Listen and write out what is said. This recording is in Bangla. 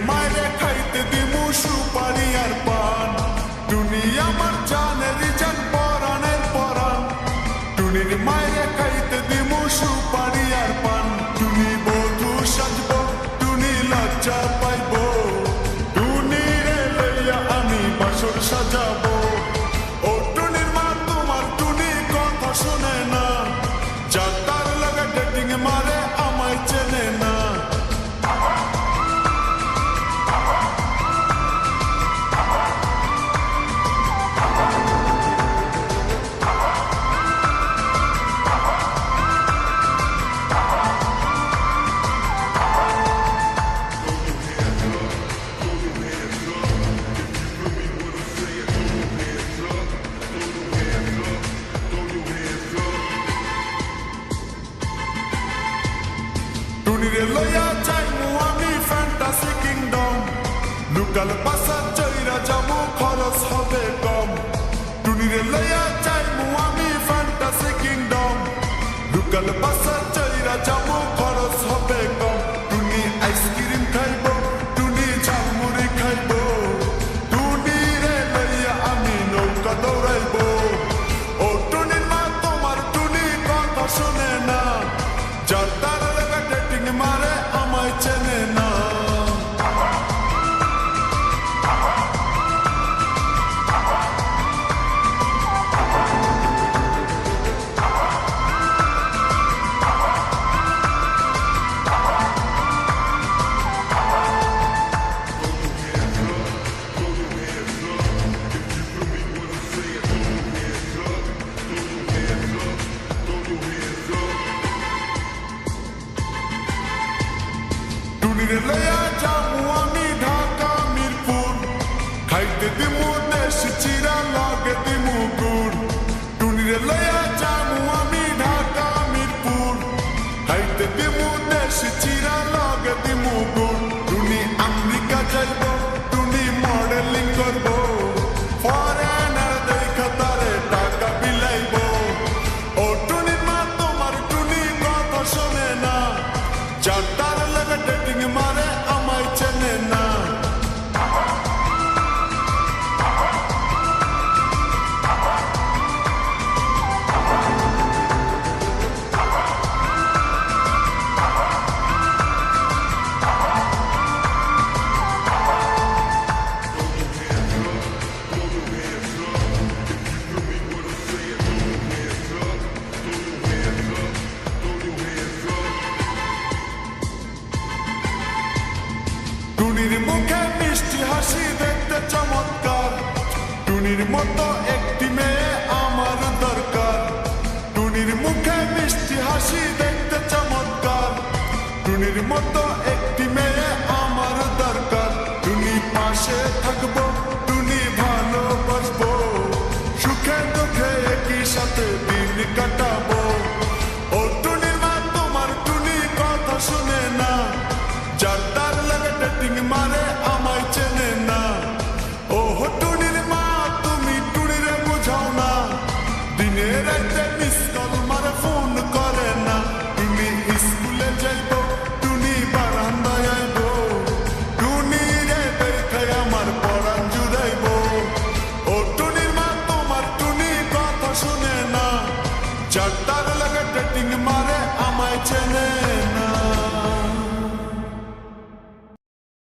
মায়েরে খাইতে দিমু সুপারি আর পান। টুনি আমার জানের জান পরাণের পরাণ। টুনির মায়েরে খাইতে দিমু সুপারি আর পান। টুনি বধূ সাজব, টুনি লজ্জা পাইব। টুনিরে লইয়া আমি বাসর সাজাবো। ও টুনির মা তোমার টুনি কথা শোনে না। যাতার লাগা ডেটিং মারে আমায় চেনে না। টুনিরে লইয়া যাইমু আমি ফ্যান্টাসি কিংডম। লুকাল পাশা চইরা যাবো খরচ হবে কম। টুনিরে লইয়া যাইমু আমি ফ্যান্টাসি কিংডম। লুকাল পাশা চইরা যাবো খরচ হবে কম। টুনি আইসক্রিম খাইব, টুনি ঝালমুড়ি খাইব। টুনিরে লইয়া আমি নৌকা দৌড়াইব। ও টুনির মা তোমার টুনি কথা শোনে না। যার তার লাগা ডেটিং মারে আমায় চেনে না। টুনিরে লইয়া যামু আমি ঢাকা মিরপুর। খাইতে দিমু দেশি চিরা লগে দিমু গুড়। টুনিরে লইয়া যামু আমি ঢাকা মিরপুর। খাইতে দিমু দেশি চিরা লগে দিমু গুড়। টুনি আমেরিকা যাইব, টুনি মডেলিং করব। ফরেনার দেখা তারে টাকা বিলাইব। ও টুনির মা তোমার টুনি কথা শোনে না। যার তার লাগা ডেটিং মারে আমায় চেনে না। টুনির মুখে মিষ্টি হাসি দেখতে চমৎকার। টুনির মতো একটি মেয়ে আমার দরকার। টুনির মুখে মিষ্টি হাসি দেখতে চমৎকার। টুনির মতো একটি মেয়ে আমার দরকার। টুনি পাশে থাকবো, টুনি ভালোবাসবো। সুখে দুঃখে একই সাথে দিন কাটাবো। ও টুনির মা তোমার টুনি কথা শুনে না। যার তার লাগা ডেটিং মারে আমায় চেনে